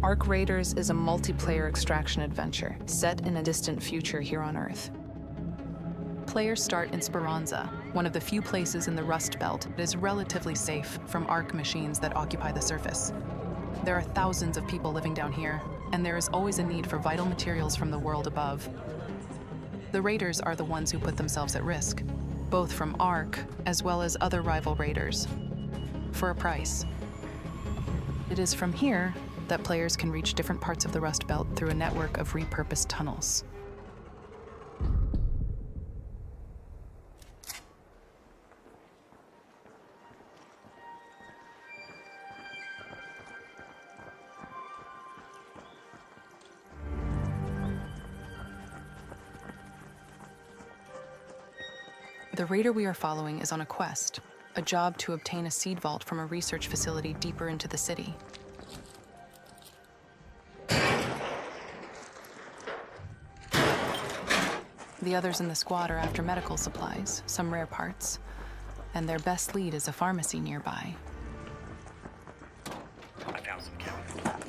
Ark Raiders is a multiplayer extraction adventure set in a distant future here on Earth. Players start in Speranza, one of the few places in the Rust Belt that is relatively safe from Ark machines that occupy the surface. There are thousands of people living down here, and there is always a need for vital materials from the world above. The Raiders are the ones who put themselves at risk, both from Ark as well as other rival Raiders, for a price. It is from here that players can reach different parts of the Rust Belt through a network of repurposed tunnels. The Raider we are following is on a quest, a job to obtain a seed vault from a research facility deeper into the city. The others in the squad are after medical supplies, some rare parts, and their best lead is a pharmacy nearby. I found some chemicals.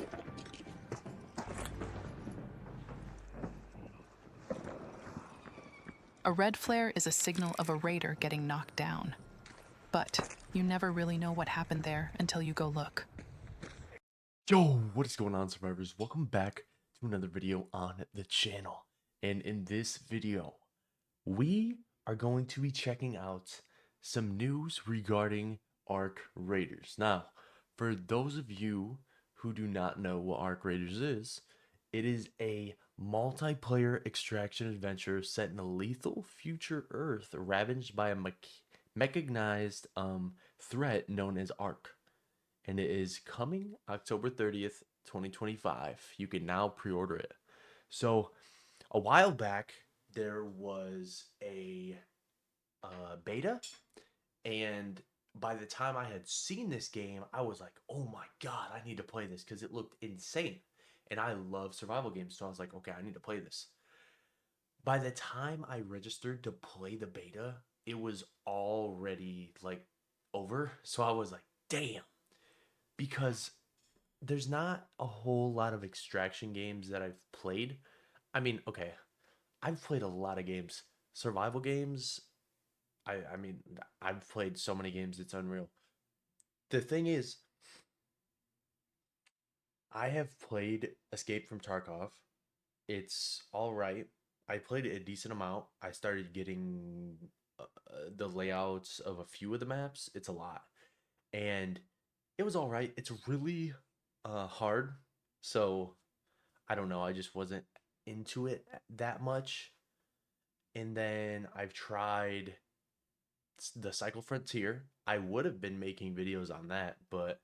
A red flare is a signal of a raider getting knocked down. But you never really know what happened there until you go look. Yo, what is going on, survivors? Welcome back to another video on the channel. And in this video, we are going to be checking out some news regarding Ark Raiders. Now, for those of you who do not know what Ark Raiders is, it is a multiplayer extraction adventure set in a lethal future Earth ravaged by a mechanized threat known as Ark. And it is coming October 30th, 2025. You can now pre-order it. So, a while back, there was a beta, and by the time I had seen this game, I was like, oh my god, I need to play this because it looked insane. And I love survival games, so I was like, okay, I need to play this. By the time I registered to play the beta, it was already like over. So I was like, damn. Because there's not a whole lot of extraction games that I've played. I mean, okay, I've played a lot of games. Survival games, I mean, I've played so many games, it's unreal. The thing is, I have played Escape from Tarkov. It's all right. I played it a decent amount. I started getting the layouts of a few of the maps. It's a lot. And it was all right. It's really hard. So I don't know. I just wasn't into it that much. And then I've tried the Cycle Frontier. I would have been making videos on that, but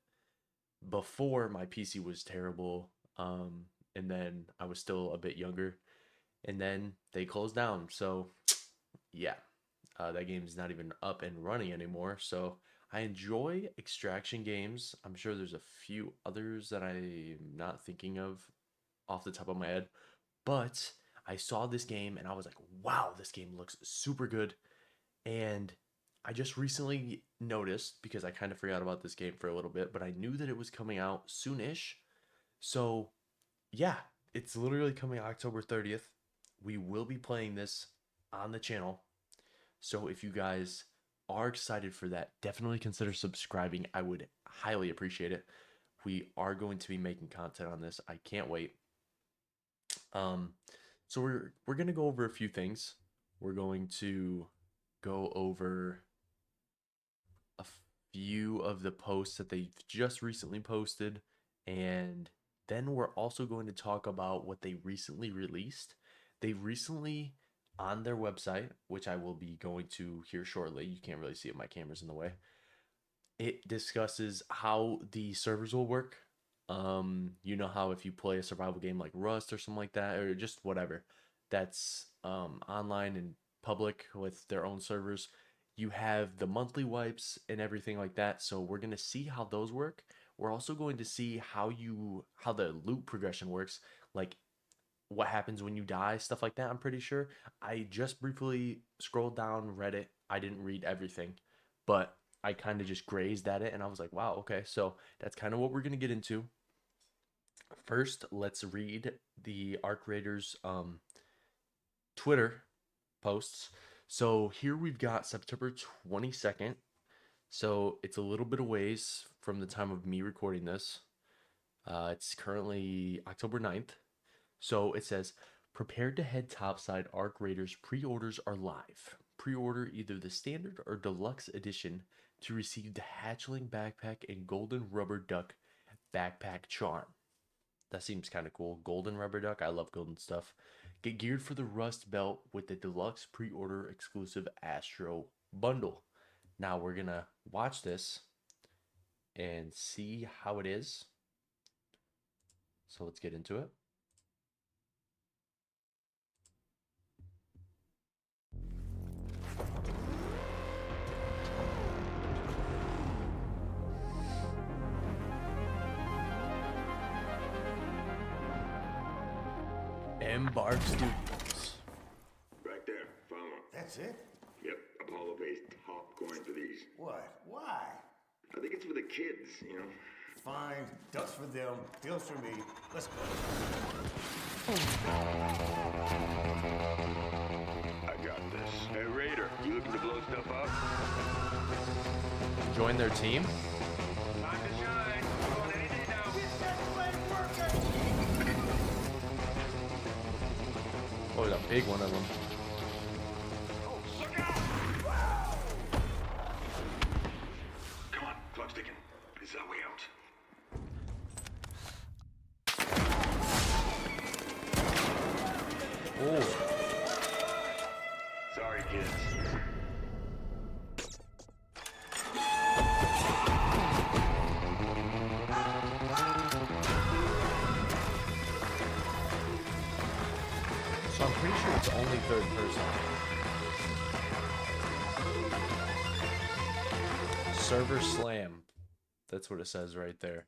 before my PC was terrible, and then I was still a bit younger, and then they closed down. So yeah, that game is not even up and running anymore. So I enjoy extraction games. I'm sure there's a few others that I'm not thinking of off the top of my head, but I saw this game and I was like, wow, this game looks super good. And I just recently noticed, because I kind of forgot about this game for a little bit, but I knew that it was coming out soonish. So yeah, it's literally coming October 30th. We will be playing this on the channel. So if you guys are excited for that, definitely consider subscribing. I would highly appreciate it. We are going to be making content on this. I can't wait. Um, so we're gonna go over a few things. We're going to go over a few of the posts that they've just recently posted, and then we're also going to talk about what they recently released. They recently, on their website, which I will be going to here shortly, you can't really see it, my camera's in the way, it discusses how the servers will work. You know how if you play a survival game like Rust or something like that, or just whatever, that's online and public with their own servers, you have the monthly wipes and everything like that. So we're gonna see how those work. We're also going to see how the loot progression works, like what happens when you die, stuff like that. I'm pretty sure. I just briefly scrolled down Reddit. I didn't read everything, but I kind of just grazed at it and I was like, wow, okay. So that's kind of what we're going to get into. First, let's read the Arc Raiders Twitter posts. So here we've got September 22nd. So it's a little bit of ways from the time of me recording this. It's currently October 9th. So it says, prepared to head topside. Arc Raiders pre-orders are live. Pre-order either the standard or deluxe edition to receive the Hatchling backpack and golden rubber duck backpack charm. That seems kind of cool. Golden rubber duck. I love golden stuff. Get geared for the Rust Belt with the deluxe pre-order exclusive Astro bundle. Now we're going to watch this and see how it is. So let's get into it. Embark Studios. Right there, follow him. That's it? Yep, Apollo pays top coin for these. What? Why? I think it's for the kids, you know. Fine. Ducks for them, deals for me. Let's go. I got this. Hey, Raider, you looking to blow stuff up? Join their team. Time to shine. Going any day now. Oh, there's a big one of them. Look out! Come on, clock's ticking. This is our way out. Oh, Sorry, kids. so I'm pretty sure it's only third person. Server Slam. That's what it says right there.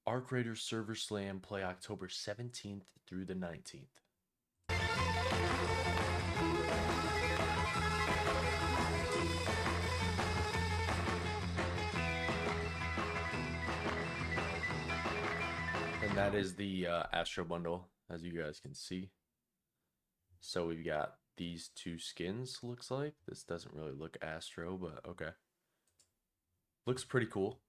Arc Raiders Server Slam play October 17th through the 19th. And that is the Astro bundle, as you guys can see. So we've got these two skins, looks like. This doesn't really look Astro, but okay. Looks pretty cool.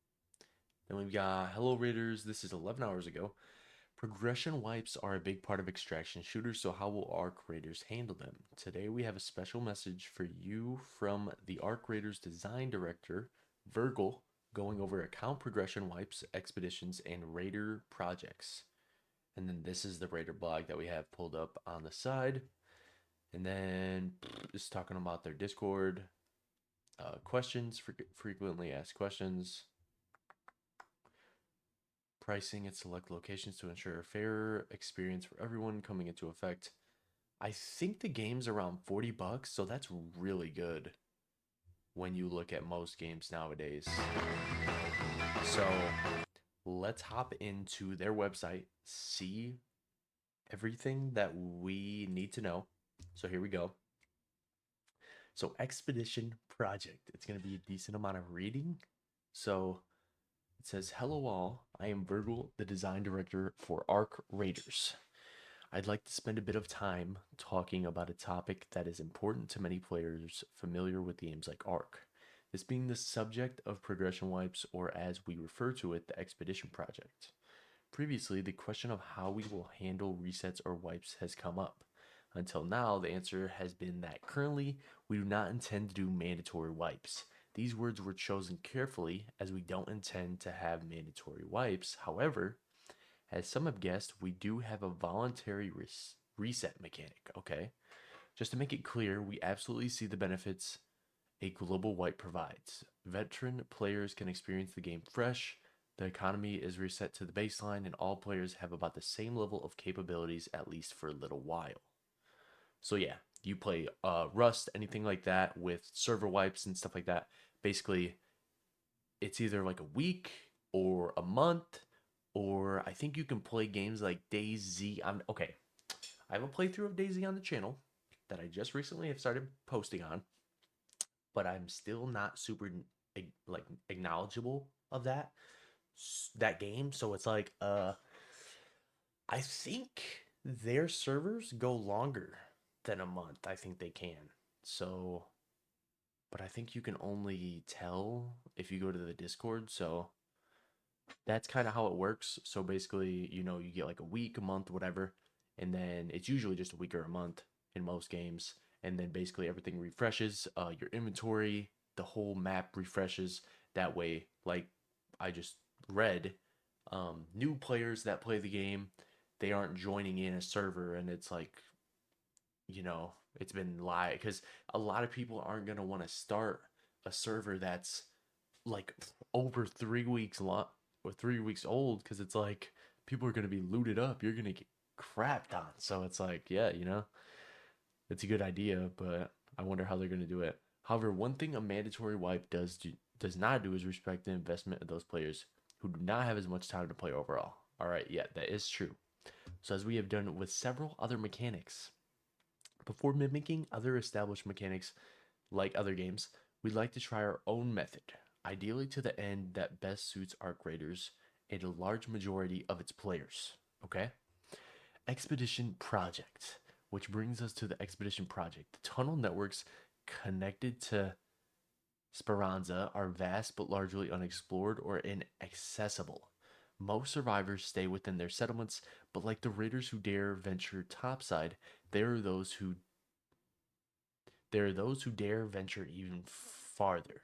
Then we've got Hello Raiders. This is 11 hours ago. Progression wipes are a big part of extraction shooters, so how will Arc Raiders handle them? Today we have a special message for you from the Arc Raiders design director, Virgil, going over account progression wipes, expeditions, and Raider projects. And then this is the Raider blog that we have pulled up on the side. And then just talking about their Discord, questions, frequently asked questions, pricing at select locations to ensure a fair experience for everyone coming into effect. I think the game's around $40, so that's really good when you look at most games nowadays. So let's hop into their website, see everything that we need to know. So here we go. So Expedition Project. It's going to be a decent amount of reading. So it says, hello all, I am Virgil, the design director for Arc Raiders. I'd like to spend a bit of time talking about a topic that is important to many players familiar with games like Arc. This being the subject of progression wipes, or as we refer to it, the Expedition Project. Previously, the question of how we will handle resets or wipes has come up. Until now, the answer has been that currently, we do not intend to do mandatory wipes. These words were chosen carefully as we don't intend to have mandatory wipes. However, as some have guessed, we do have a voluntary reset mechanic, okay? Just to make it clear, we absolutely see the benefits a global wipe provides. Veteran players can experience the game fresh, the economy is reset to the baseline, and all players have about the same level of capabilities, at least for a little while. So yeah, you play Rust, anything like that with server wipes and stuff like that. Basically, it's either like a week or a month, or I think you can play games like DayZ. Okay, I have a playthrough of DayZ on the channel that I just recently have started posting on, but I'm still not super like acknowledgeable of that game. So it's like I think their servers go longer than a month. I think they can. So, but I think you can only tell if you go to the Discord. So that's kind of how it works. So basically, you get like a week, a month, whatever, and then it's usually just a week or a month in most games. And then basically everything refreshes, your inventory, the whole map refreshes. That way, like I just read, new players that play the game, they aren't joining in a server, and it's like, it's been live because a lot of people aren't gonna want to start a server that's like over 3 weeks long or 3 weeks old, because it's like people are gonna be looted up. You're gonna get crapped on. So it's like, yeah, it's a good idea, but I wonder how they're gonna do it. However, one thing a mandatory wipe does not do is respect the investment of those players who do not have as much time to play overall. All right, yeah, that is true. So as we have done with several other mechanics, before mimicking other established mechanics like other games, we'd like to try our own method, ideally to the end that best suits Arc Raiders and a large majority of its players. Okay? Expedition Project, which brings us to the Expedition Project. The tunnel networks connected to Speranza are vast but largely unexplored or inaccessible. Most survivors stay within their settlements, but like the raiders who dare venture topside, there are those who dare venture even farther.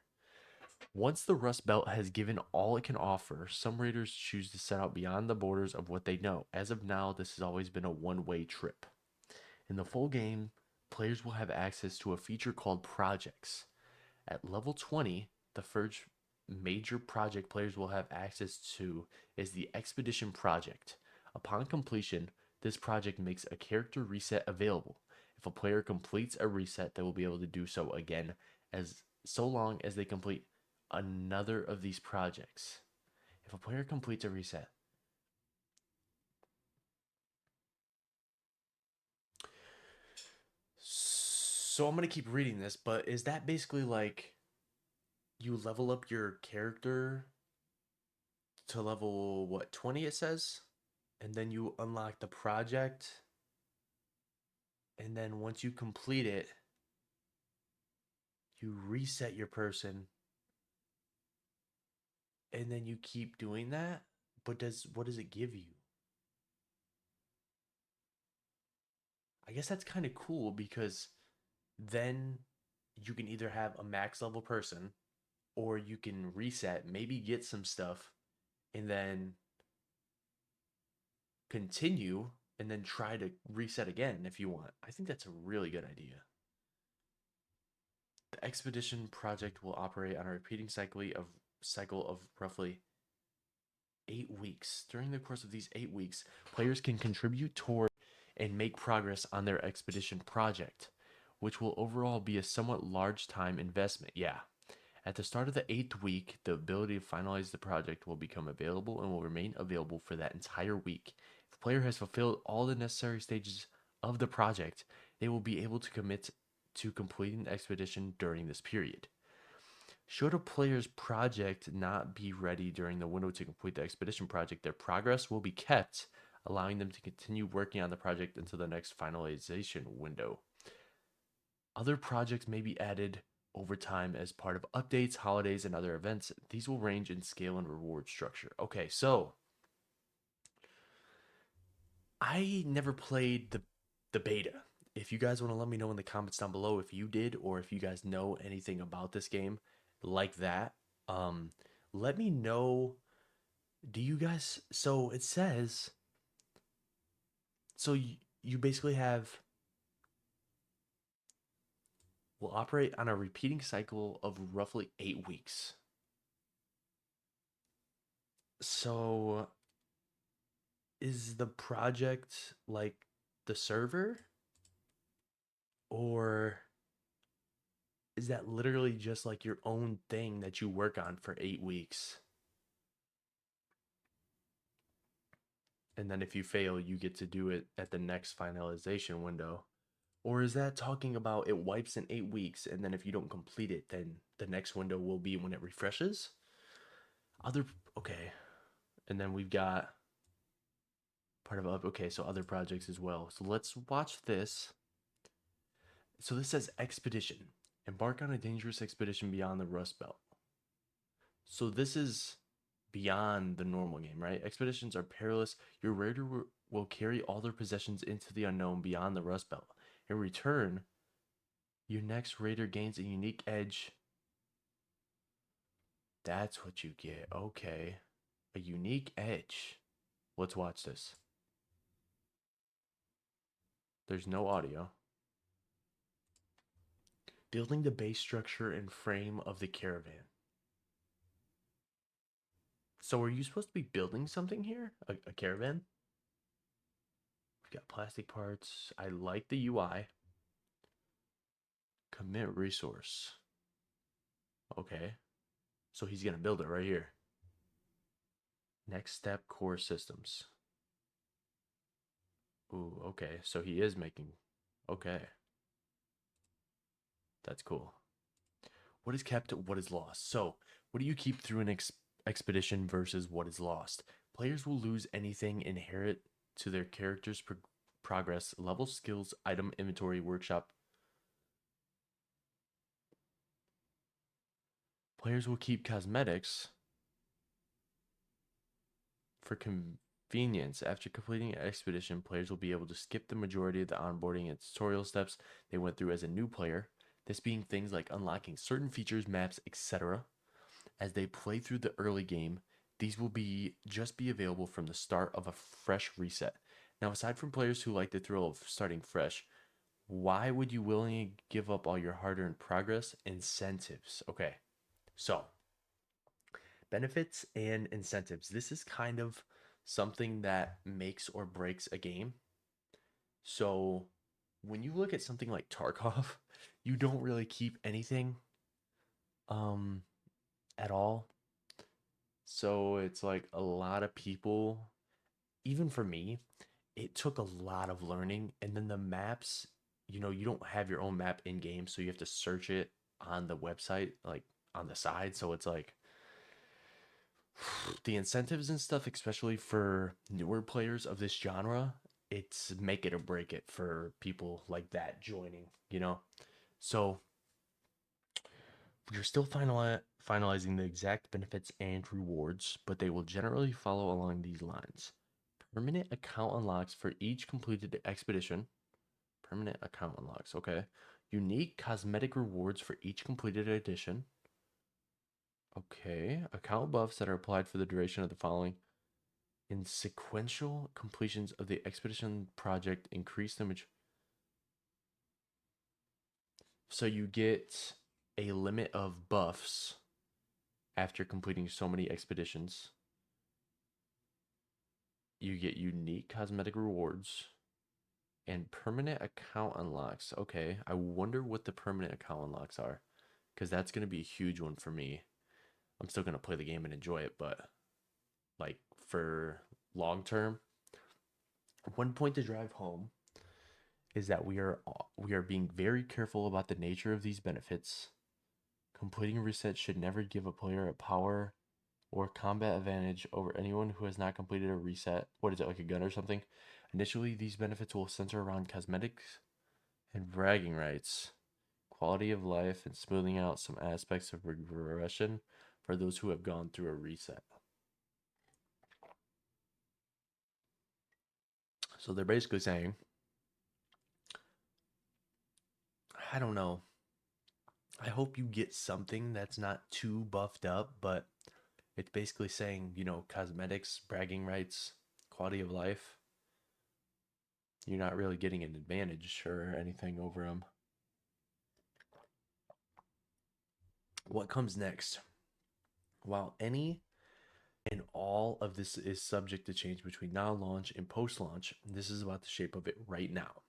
Once the Rust Belt has given all it can offer, some raiders choose to set out beyond the borders of what they know. As of now, this has always been a one-way trip. In the full game, players will have access to a feature called Projects. At level 20, the first major project players will have access to is the Expedition Project. Upon completion, this project makes a character reset available. If a player completes a reset, they will be able to do so again as so long as they complete another of these projects. If a player completes a reset, so I'm going to keep reading this, but is that basically like you level up your character to level, what, 20 it says? And then you unlock the project. And then once you complete it, you reset your person. And then you keep doing that. But what does it give you? I guess that's kind of cool, because then you can either have a max level person, or you can reset, maybe get some stuff, and then continue, and then try to reset again if you want. I think that's a really good idea. The expedition project will operate on a repeating cycle of roughly 8 weeks. During the course of these 8 weeks, players can contribute toward and make progress on their expedition project, which will overall be a somewhat large time investment. Yeah. At the start of the 8th week, the ability to finalize the project will become available and will remain available for that entire week. If the player has fulfilled all the necessary stages of the project, they will be able to commit to completing the expedition during this period. Should a player's project not be ready during the window to complete the expedition project, their progress will be kept, allowing them to continue working on the project until the next finalization window. Other projects may be added over time as part of updates, holidays, and other events. These will range in scale and reward structure. Okay, so I never played the beta. If you guys want to let me know in the comments down below if you did, or if you guys know anything about this game like that, let me know. Do you guys, so it says, so you basically have, will operate on a repeating cycle of roughly 8 weeks. So is the project like the server, or is that literally just like your own thing that you work on for 8 weeks? And then if you fail, you get to do it at the next finalization window. Or is that talking about it wipes in 8 weeks, and then if you don't complete it, then the next window will be when it refreshes? Okay. And then we've got Part of okay, so other projects as well. So let's watch this. So this says expedition. Embark on a dangerous expedition beyond the Rust Belt. So this is beyond the normal game, right? Expeditions are perilous. Your raider will carry all their possessions into the unknown beyond the Rust Belt. In return, your next raider gains a unique edge. That's what you get. Okay. A unique edge. Let's watch this. There's no audio. Building the base structure and frame of the caravan. So are you supposed to be building something here? A caravan? We've got plastic parts. I like the UI. Commit resource. Okay. So he's going to build it right here. Next step, core systems. Ooh, okay. So he is making... Okay. That's cool. What is kept, what is lost? So, what do you keep through an expedition versus what is lost? Players will lose anything inherent to their character's progress, level, skills, item, inventory, workshop. Players will keep cosmetics for convenience. After completing an expedition, players will be able to skip the majority of the onboarding and tutorial steps they went through as a new player. This being things like unlocking certain features, maps, etc. As they play through the early game, these will just be available from the start of a fresh reset. Now, aside from players who like the thrill of starting fresh, why would you willingly give up all your hard-earned progress? Incentives. Okay, so benefits and incentives. This is kind of something that makes or breaks a game. So when you look at something like Tarkov, you don't really keep anything at all. So it's like a lot of people, even for me, it took a lot of learning. And then the maps, you don't have your own map in game, so you have to search it on the website, like on the side. So it's like the incentives and stuff, especially for newer players of this genre, it's make it or break it for people like that joining, So we're still finalizing the exact benefits and rewards, but they will generally follow along these lines. Permanent account unlocks for each completed expedition. Permanent account unlocks, okay. Unique cosmetic rewards for each completed edition. Okay. Account buffs that are applied for the duration of the following. In sequential completions of the expedition project, increase the So you get a limit of buffs after completing so many expeditions. You get unique cosmetic rewards and permanent account unlocks. Okay, I wonder what the permanent account unlocks are, because that's going to be a huge one for me. I'm still going to play the game and enjoy it, but like for long term, one point to drive home is that we are being very careful about the nature of these benefits. Completing resets should never give a player a power or combat advantage over anyone who has not completed a reset. What is it, like a gun or something? Initially, these benefits will center around cosmetics and bragging rights, quality of life, and smoothing out some aspects of regression for those who have gone through a reset. So they're basically saying, I don't know. I hope you get something that's not too buffed up, but it's basically saying, cosmetics, bragging rights, quality of life. You're not really getting an advantage or anything over them. What comes next? While any and all of this is subject to change between now launch and post-launch, this is about the shape of it right now.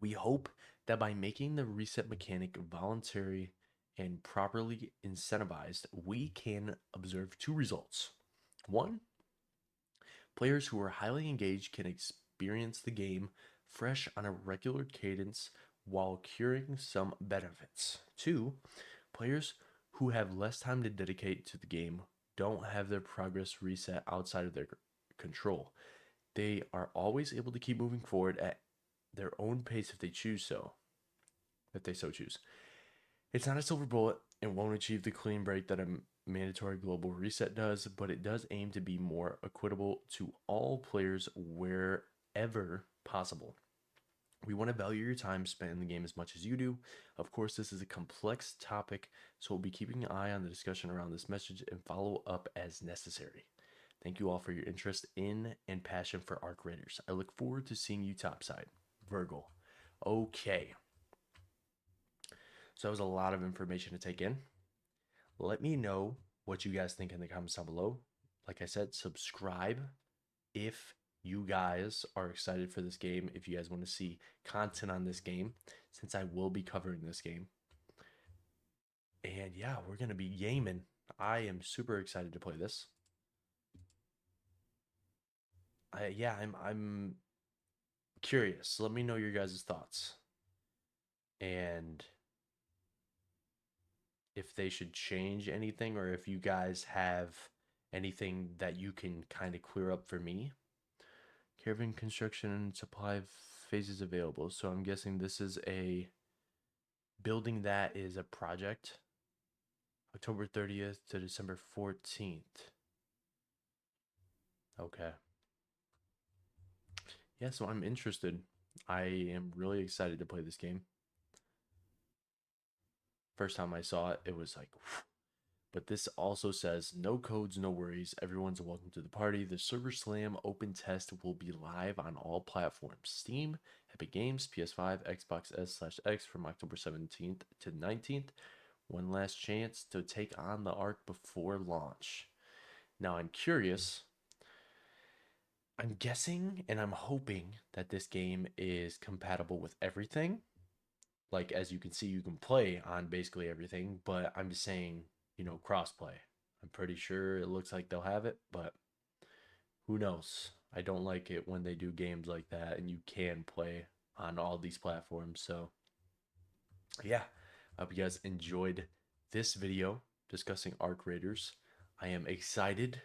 We hope that by making the reset mechanic voluntary and properly incentivized, we can observe two results. One, players who are highly engaged can experience the game fresh on a regular cadence while curing some benefits. Two, players who have less time to dedicate to the game don't have their progress reset outside of their control. They are always able to keep moving forward at their own pace if they choose so. If they so choose. It's not a silver bullet and won't achieve the clean break that a mandatory global reset does, but it does aim to be more equitable to all players wherever possible. We want to value your time spent in the game as much as you do. Of course, this is a complex topic, so we'll be keeping an eye on the discussion around this message and follow up as necessary. Thank you all for your interest in and passion for Arc Raiders. I look forward to seeing you topside. Virgil. Okay. So that was a lot of information to take in. Let me know what you guys think in the comments down below. Like I said, subscribe if you guys are excited for this game, if you guys want to see content on this game, since I will be covering this game. And yeah, we're going to be gaming. I am super excited to play this. I'm curious. Let me know your guys' thoughts. And if they should change anything, or if you guys have anything that you can kind of clear up for me. Caravan construction and supply phases available. So I'm guessing this is a building that is a project. October 30th to December 14th. Okay. Yeah, so I'm interested. I am really excited to play this game. First time I saw it, it was like, whew. But this also says, no codes, no worries. Everyone's welcome to the party. The Server Slam open test will be live on all platforms. Steam, Epic Games, PS5, Xbox S/X from October 17th to 19th. One last chance to take on the Arc before launch. Now, I'm curious. I'm guessing and I'm hoping that this game is compatible with everything. Like, as you can see, you can play on basically everything, but I'm just saying, you know, crossplay. I'm pretty sure it looks like they'll have it, but who knows? I don't like it when they do games like that and you can play on all these platforms. So, yeah, I hope you guys enjoyed this video discussing Arc Raiders. I am excited.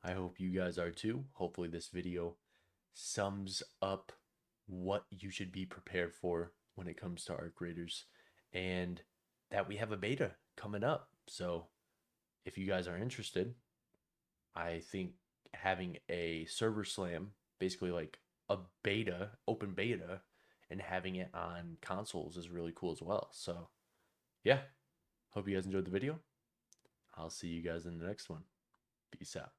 I hope you guys are too. Hopefully this video sums up what you should be prepared for when it comes to Arc Raiders, and that we have a beta coming up. So if you guys are interested, I think having a server slam, basically like a beta, open beta, and having it on consoles is really cool as well. So yeah, hope you guys enjoyed the video. I'll see you guys in the next one. Peace out.